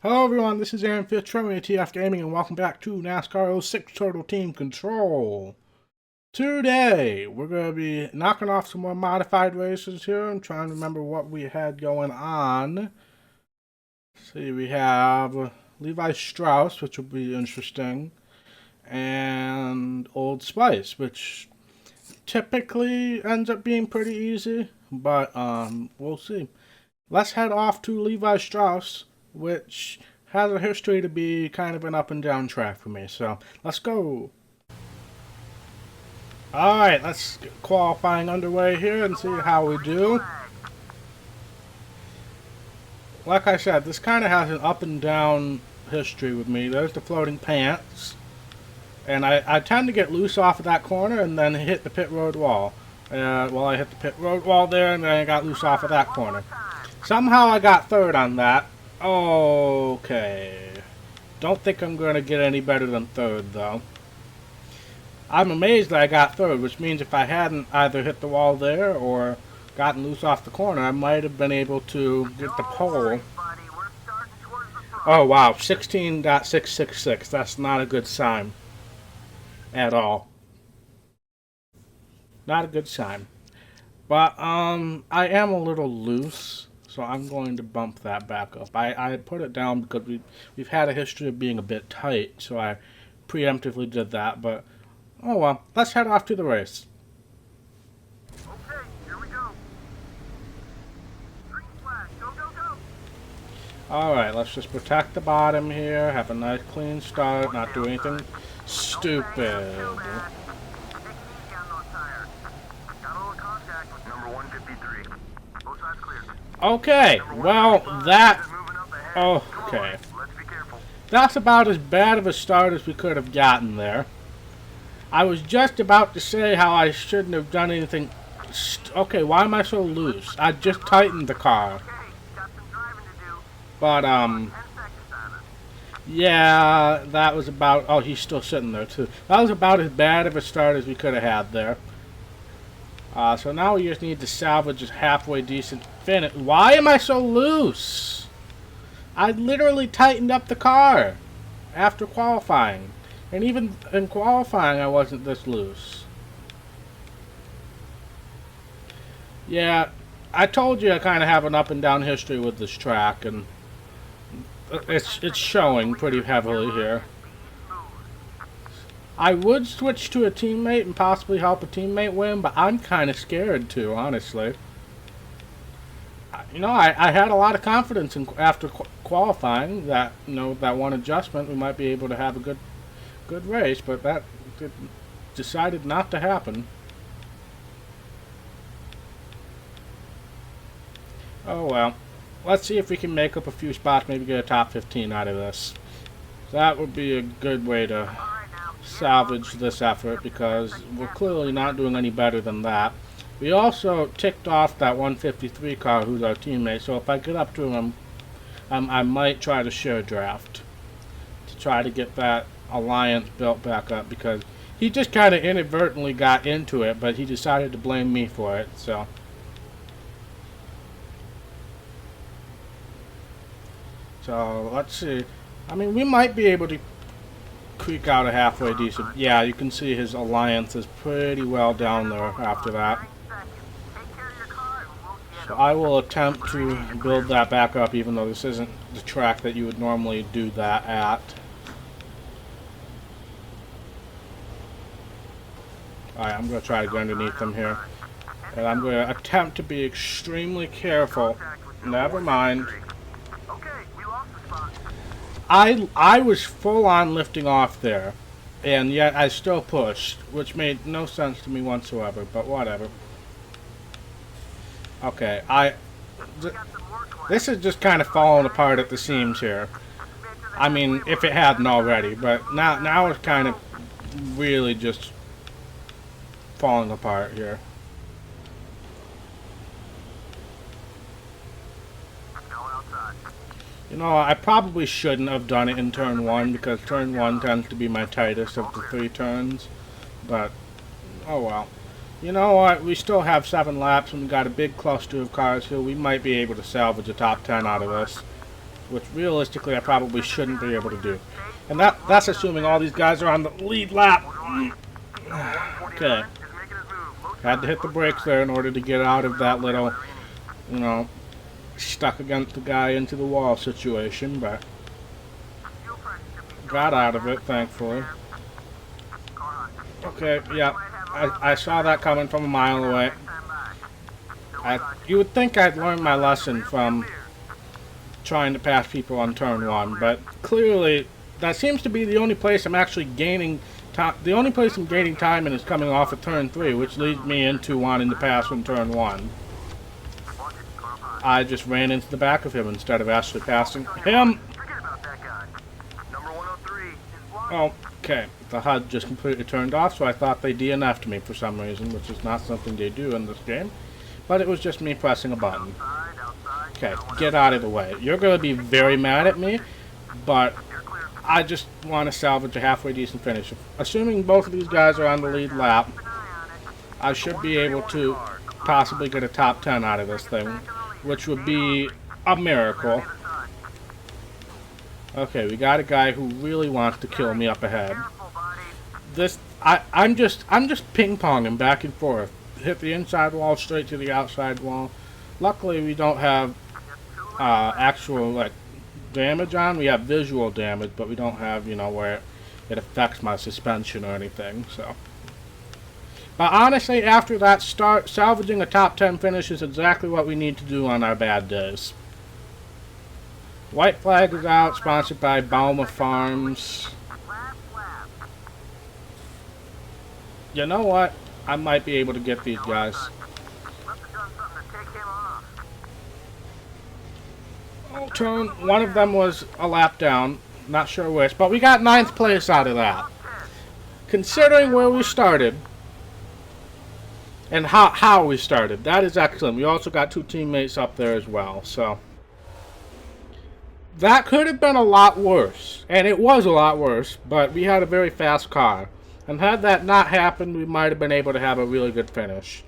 Hello everyone, this is Aaron Fitz from TF Gaming and welcome back to NASCAR '06 Total Team Control. Today, we're going to be knocking off some more modified races here. I'm trying to remember what we had going on. Let's see, we have Levi Strauss, which will be interesting, and Old Spice, which typically ends up being pretty easy, but we'll see. Let's head off to Levi Strauss, which has a history to be kind of an up and down track for me. So let's go. Alright, let's get qualifying underway here and see how we do. Like I said, this kind of has an up and down history with me. There's the floating pants. And I tend to get loose off of that corner and then hit the pit road wall. Well, I hit the pit road wall there and then I got loose off of that corner. Somehow I got third on that. Okay. Don't think I'm going to get any better than third, though. I'm amazed that I got third, which means if I hadn't either hit the wall there or gotten loose off the corner, I might have been able to get the pole. Oh, wow. 16.666. That's not a good sign. At all. Not a good sign. But, I am a little loose. So I'm going to bump that back up. I put it down because we've had a history of being a bit tight, so I preemptively did that, but oh well. Let's head off to the race. Okay, here we go. Green flag, go, go, go. Alright, let's just protect the bottom here, have a nice clean start, not do anything stupid. Okay, well, okay. That's about as bad of a start as we could have gotten there. I was just about to say how I shouldn't have done anything. Okay, why am I so loose? I just tightened the car. But, yeah, that was about... Oh, he's still sitting there, too. That was about as bad of a start as we could have had there. So now we just need to salvage a halfway decent finish. Why am I so loose? I literally tightened up the car after qualifying. And even in qualifying, I wasn't this loose. Yeah, I told you I kind of have an up and down history with this track, and it's showing pretty heavily here. I would switch to a teammate and possibly help a teammate win, but I'm kind of scared to, honestly. You know, I had a lot of confidence after qualifying that, you know, that one adjustment we might be able to have a good race, but that decided not to happen. Oh well. Let's see if we can make up a few spots, maybe get a top 15 out of this. That would be a good way to salvage this effort, because we're clearly not doing any better than that. We also ticked off that 153 car who's our teammate, so if I get up to him, I might try to share draft to try to get that alliance built back up, because he just kind of inadvertently got into it, but he decided to blame me for it. So let's see. I mean, we might be able to creek out a halfway decent. Yeah, you can see his alliance is pretty well down there after that. So I will attempt to build that back up, even though this isn't the track that you would normally do that at. Alright, I'm going to try to go underneath him here. And I'm going to attempt to be extremely careful. Never mind. I was full on lifting off there, and yet I still pushed, which made no sense to me whatsoever, but whatever. Okay, this is just kind of falling apart at the seams here. I mean, if it hadn't already, but now it's kind of really just falling apart here. You know, I probably shouldn't have done it in turn 1, because turn 1 tends to be my tightest of the 3 turns. But, oh well. You know what? We still have 7 laps and we got a big cluster of cars here. We might be able to salvage a top 10 out of this. which realistically I probably shouldn't be able to do. And that's assuming all these guys are on the lead lap. Okay. Had to hit the brakes there in order to get out of that little, you know, stuck against the guy into the wall situation, but got out of it, thankfully. Okay, yeah, I saw that coming from a mile away. You would think I'd learned my lesson from trying to pass people on turn 1, but clearly that seems to be the only place I'm actually gaining time. The only place I'm gaining time in is coming off of turn 3, which leads me into wanting to pass in turn 1. I just ran into the back of him instead of actually passing him. Okay, the HUD just completely turned off, so I thought they DNF'd me for some reason, which is not something they do in this game. But it was just me pressing a button. Okay, get out of the way. You're going to be very mad at me, but I just want to salvage a halfway decent finish. Assuming both of these guys are on the lead lap, I should be able to possibly get a top 10 out of this thing, which would be a miracle. Okay, we got a guy who really wants to kill me up ahead. I'm just ping-ponging back and forth. Hit the inside wall straight to the outside wall. Luckily, we don't have actual like damage on. We have visual damage, but we don't have, you know, where it affects my suspension or anything. So, but honestly, after that start, salvaging a top 10 finish is exactly what we need to do on our bad days. White flag is out, sponsored by Bauma Farms. You know what? I might be able to get these guys. Oh, turn. One of them was a lap down. Not sure which, but we got 9th place out of that. Considering where we started and how we started, that is excellent. We also got 2 teammates up there as well, so that could have been a lot worse, and it was a lot worse, but we had a very fast car. And had that not happened, we might have been able to have a really good finish.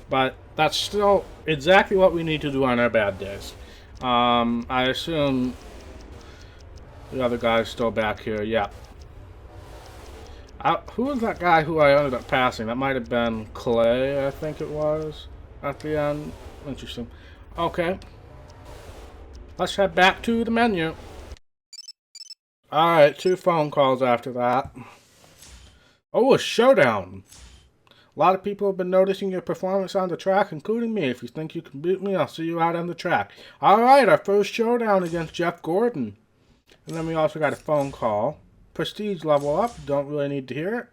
But that's still exactly what we need to do on our bad days. I assume the other guy's still back here. Yeah. Who was that guy who I ended up passing? That might have been Clay, I think it was, at the end. Interesting. Okay. Let's head back to the menu. Alright, 2 phone calls after that. Oh, a showdown. A lot of people have been noticing your performance on the track, including me. If you think you can beat me, I'll see you out on the track. Alright, our first showdown against Jeff Gordon. And then we also got a phone call. Prestige level up. Don't really need to hear it.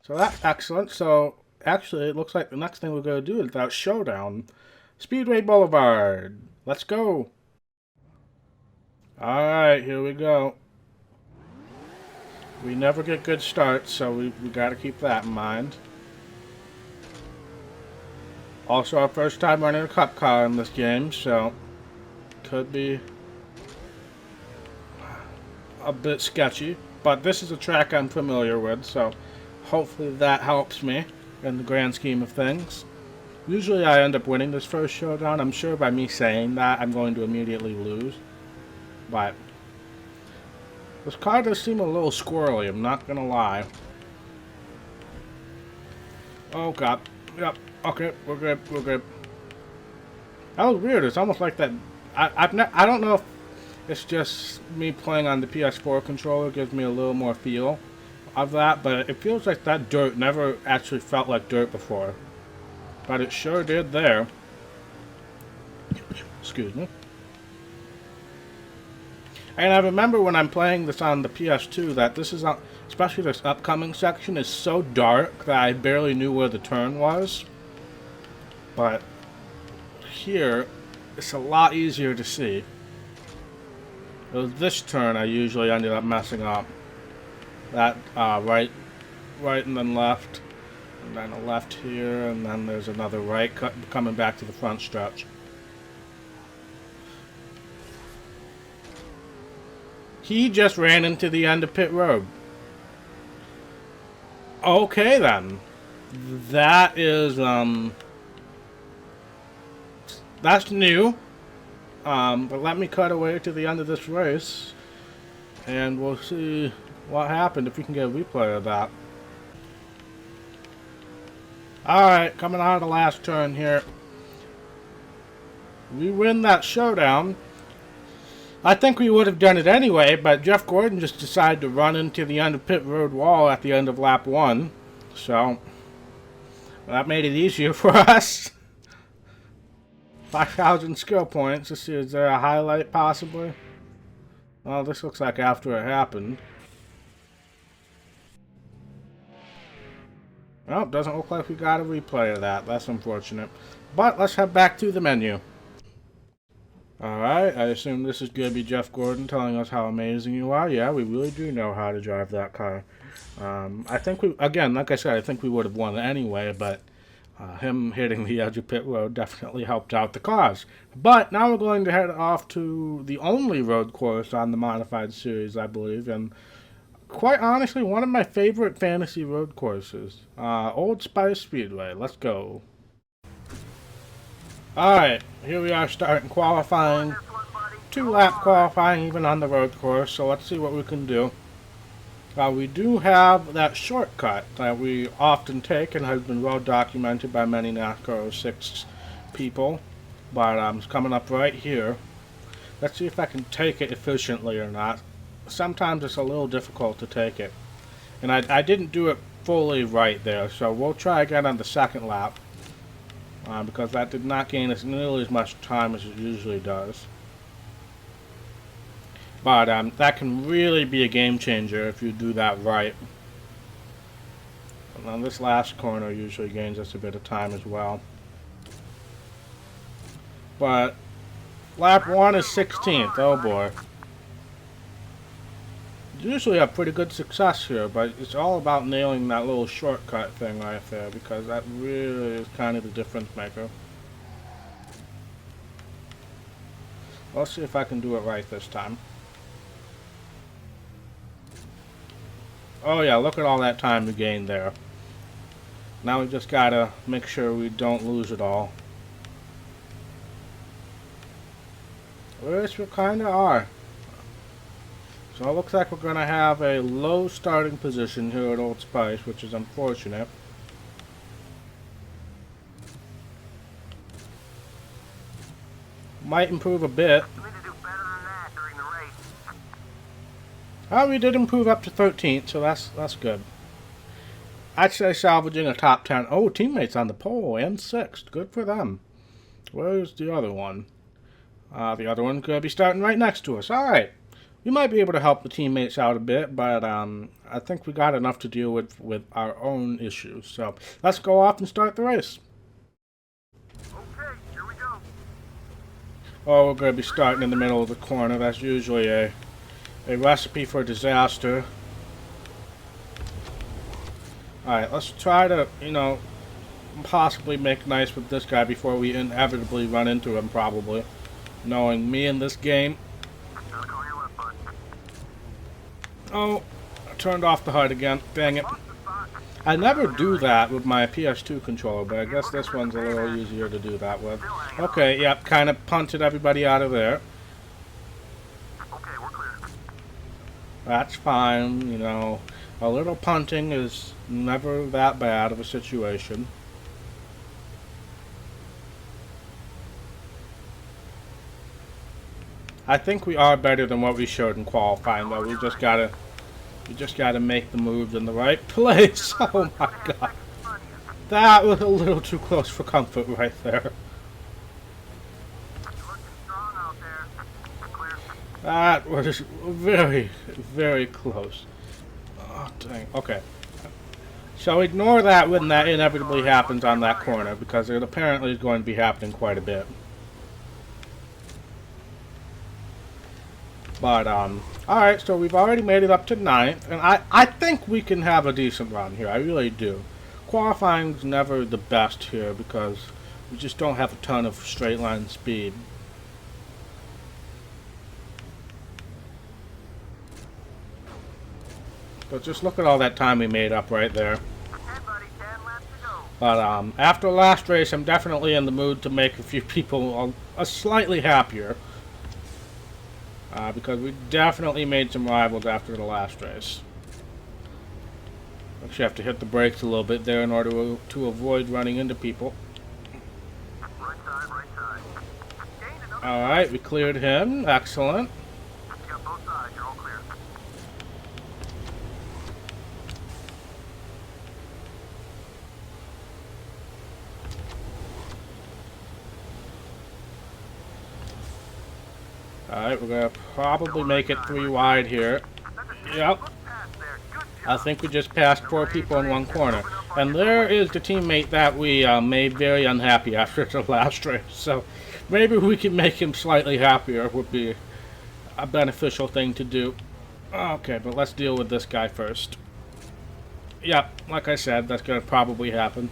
So that's excellent. So, actually, it looks like the next thing we're going to do is that showdown. Speedway Boulevard. Let's go. Alright, here we go. We never get good starts, so we got to keep that in mind. Also, our first time running a cup car in this game, so could be a bit sketchy. But this is a track I'm familiar with, so hopefully that helps me in the grand scheme of things. Usually I end up winning this first showdown. I'm sure by me saying that I'm going to immediately lose. But this car does seem a little squirrely, I'm not gonna lie. Oh god. Yep. Okay, we're good. We're good. That was weird. It's almost like that. I don't know if it's just me playing on the PS4 controller gives me a little more feel of that, but it feels like that dirt never actually felt like dirt before. But it sure did there. Excuse me. And I remember when I'm playing this on the PS2 that this is, especially this upcoming section, is so dark that I barely knew where the turn was. But here, it's a lot easier to see. It was this turn I usually ended up messing up. That right and then left, and then a left here, and then there's another right coming back to the front stretch. He just ran into the end of pit road. Okay then. That is, that's new. But let me cut away to the end of this race, and we'll see what happened if we can get a replay of that. Alright, coming out of the last turn here. We win that showdown. I think we would have done it anyway, but Jeff Gordon just decided to run into the end of pit road wall at the end of lap 1. So, that made it easier for us. 5,000 skill points. Let's see, is there a highlight possibly? Well, this looks like after it happened. Well, doesn't look like we got a replay of that. That's unfortunate. But let's head back to the menu. Alright, I assume this is going to be Jeff Gordon telling us how amazing you are. Yeah, we really do know how to drive that car. I think we, again, like I said, I think we would have won anyway, but him hitting the edge of pit road definitely helped out the cause. But now we're going to head off to the only road course on the Modified Series, I believe, and quite honestly, one of my favorite fantasy road courses. Old Spice Speedway. Let's go. Alright, here we are starting qualifying. 2-lap qualifying even on the road course, so let's see what we can do. We do have that shortcut that we often take and has been well documented by many NASCAR 06 people. But it's coming up right here. Let's see if I can take it efficiently or not. Sometimes it's a little difficult to take it. And I didn't do it fully right there, so we'll try again on the second lap. Because that did not gain us nearly as much time as it usually does. But that can really be a game changer if you do that right. And then this last corner usually gains us a bit of time as well. But lap 1 is 16th. Oh boy. Usually have pretty good success here, but it's all about nailing that little shortcut thing right there, because that really is kind of the difference maker. Let's see if I can do it right this time. Oh yeah, look at all that time we gained there. Now we just gotta make sure we don't lose it all. Which we kinda are. So it looks like we're going to have a low starting position here at Old Spice, which is unfortunate. Might improve a bit. We need to do better than that during the race. Oh, we did improve up to 13th, so that's good. I'd say salvaging a top 10. Oh, teammates on the pole and 6th. Good for them. Where's the other one? The other one could be starting right next to us. Alright. We might be able to help the teammates out a bit, but I think we got enough to deal with our own issues. So let's go off and start the race. Okay, here we go. Oh, we're going to be starting in the middle of the corner. That's usually a recipe for disaster. Alright, let's try to, possibly make nice with this guy before we inevitably run into him, probably. Knowing me in this game. Oh, I turned off the HUD again. Dang it. I never do that with my PS2 controller, but I guess this one's a little easier to do that with. Okay, yep, kind of punted everybody out of there. Okay, we're clear. That's fine, a little punting is never that bad of a situation. I think we are better than what we showed in qualifying, though. We just gotta make the moves in the right place. Oh my god. That was a little too close for comfort right there. That was very, very close. Oh, dang. Okay. So ignore that when that inevitably happens on that corner, because it apparently is going to be happening quite a bit. But, alright, so we've already made it up to 9th, and I think we can have a decent run here, I really do. Qualifying's never the best here, because we just don't have a ton of straight line speed. But just look at all that time we made up right there. But, after last race, I'm definitely in the mood to make a few people slightly happier. because we definitely made some rivals after the last race. Actually have to hit the brakes a little bit there in order to avoid running into people. Right side, right side. Gained another. Alright, we cleared him. Excellent. You got both sides. You're all clear. Alright, we're going to probably make it 3 wide here. Yep. Pass there. Good I job. think we just passed 4 people in one corner. And there is the teammate that we made very unhappy after the last race. So maybe we can make him slightly happier would be a beneficial thing to do. Okay, but let's deal with this guy first. Yep, like I said, that's going to probably happen.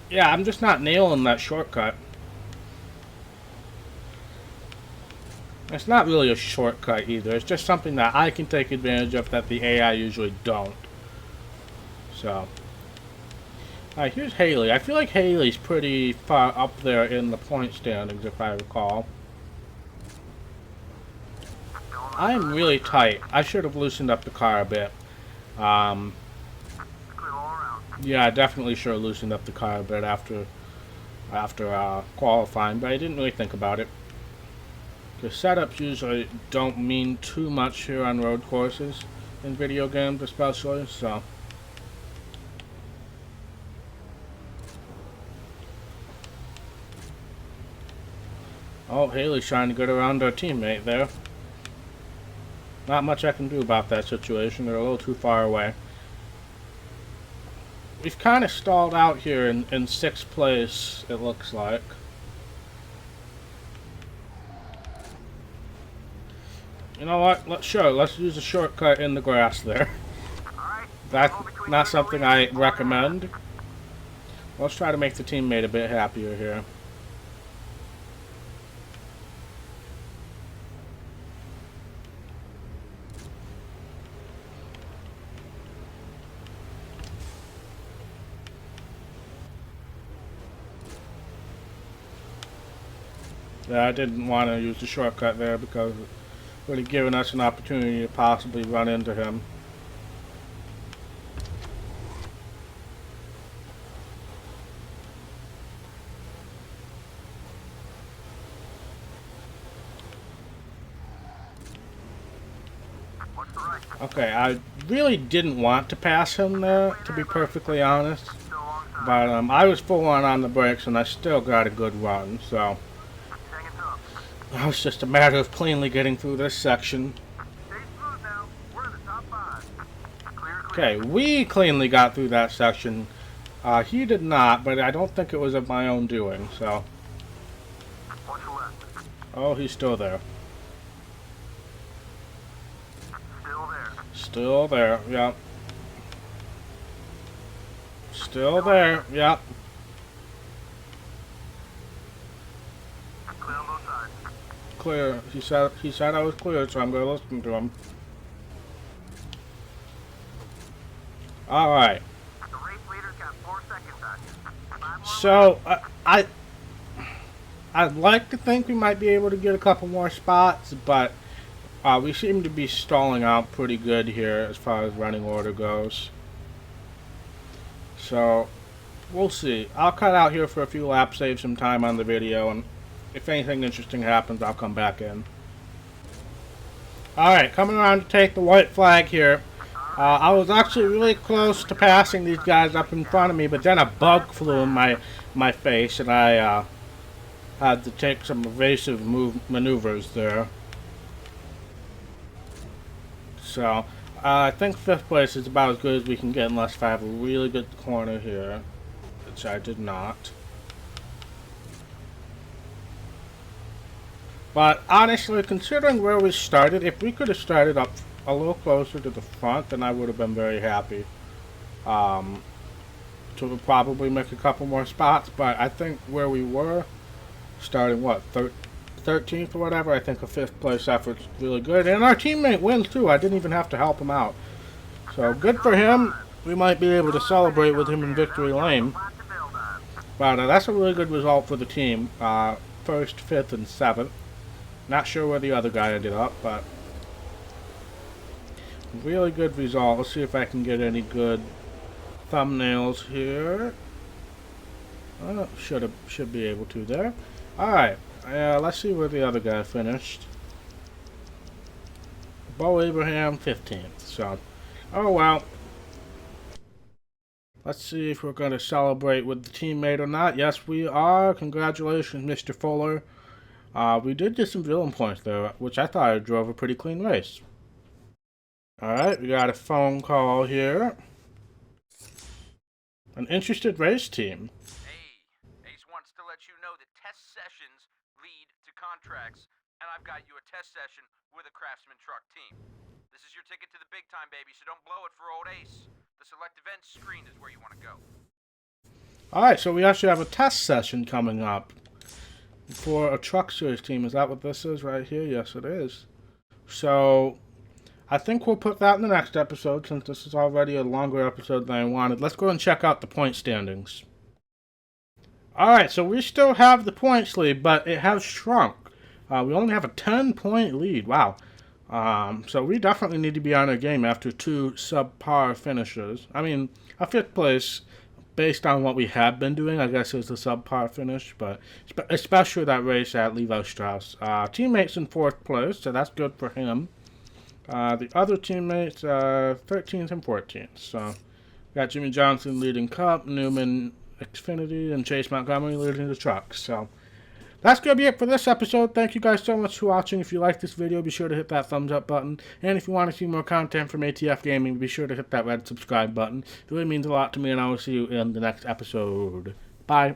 Yeah, I'm just not nailing that shortcut. It's not really a shortcut either. It's just something that I can take advantage of that the AI usually don't. So. Alright, here's Haley. I feel like Haley's pretty far up there in the point standings, if I recall. I'm really tight. I should have loosened up the car a bit. Clear all around. Yeah, I definitely should have loosened up the car a bit after qualifying, but I didn't really think about it. The setups usually don't mean too much here on road courses, in video games especially, so. Oh, Haley's trying to get around our teammate there. Not much I can do about that situation, they're a little too far away. We've kind of stalled out here in 6th place, it looks like. You know what? Let's use a shortcut in the grass there. Alright. That's not something I recommend. Let's try to make the teammate a bit happier here. Yeah, I didn't want to use the shortcut there because it would have given us an opportunity to possibly run into him. What's the right? Okay, I really didn't want to pass him there, to be perfectly honest. Still alongside. But I was full on the brakes and I still got a good run, so Hanging tough. it was just a matter of cleanly getting through this section. Stay smooth now. We're in the top 5. Clear. Okay, we cleanly got through that section. He did not, but I don't think it was of my own doing, so. Watch your left. Oh, he's still there. Still there. Still there, yep. Still there, yep. Clear on both sides. Clear. He said I was clear, so I'm gonna listen to him. Alright. The race leader's got 4 seconds on you. 5 more. So, I'd like to think we might be able to get a couple more spots, but we seem to be stalling out pretty good here as far as running order goes. So, we'll see. I'll cut out here for a few laps, save some time on the video, and if anything interesting happens, I'll come back in. Alright, coming around to take the white flag here. I was actually really close to passing these guys up in front of me, but then a bug flew in my face, and I had to take some evasive maneuvers there. So, I think 5th place is about as good as we can get unless I have a really good corner here, which I did not. But honestly, considering where we started, if we could have started up a little closer to the front, then I would have been very happy. To probably make a couple more spots, but I think where we were, starting what, 13th or whatever, I think a 5th place effort's really good. And our teammate wins too, I didn't even have to help him out. So good for him, we might be able to celebrate with him in victory lane. Lot to build on. But that's a really good result for the team. First, fifth, and seventh. Not sure where the other guy ended up, but really good result. Let's see if I can get any good thumbnails here. Should be able to there. Alright, let's see where the other guy finished. Bo Abraham, 15th. So, oh well. Let's see if we're going to celebrate with the teammate or not. Yes, we are. Congratulations, Mr. Fuller. We did get some villain points there, which I thought I drove a pretty clean race. Alright, we got a phone call here. An interested race team. Hey, Ace wants to let you know that test sessions lead to contracts, and I've got you a test session with a Craftsman truck team. This is your ticket to the big time, baby, so don't blow it for old Ace. The select events screen is where you want to go. Alright, so we actually have a test session coming up for a truck series team. Is that what this is right here? Yes, it is. So, I think we'll put that in the next episode, since this is already a longer episode than I wanted. Let's go and check out the point standings. Alright, so we still have the points lead, but it has shrunk. We only have a 10-point lead. Wow. So we definitely need to be on our game after 2 subpar finishes. I mean, a 5th place, based on what we have been doing, I guess is a subpar finish, but especially that race at Levi Strauss. Teammates in 4th place, so that's good for him. The other teammates are 13th and 14th. So, got Jimmy Johnson leading Cup, Newman Xfinity, and Chase Montgomery leading the trucks. So, that's going to be it for this episode. Thank you guys so much for watching. If you like this video, be sure to hit that thumbs up button. And if you want to see more content from ATF Gaming, be sure to hit that red subscribe button. It really means a lot to me, and I will see you in the next episode. Bye.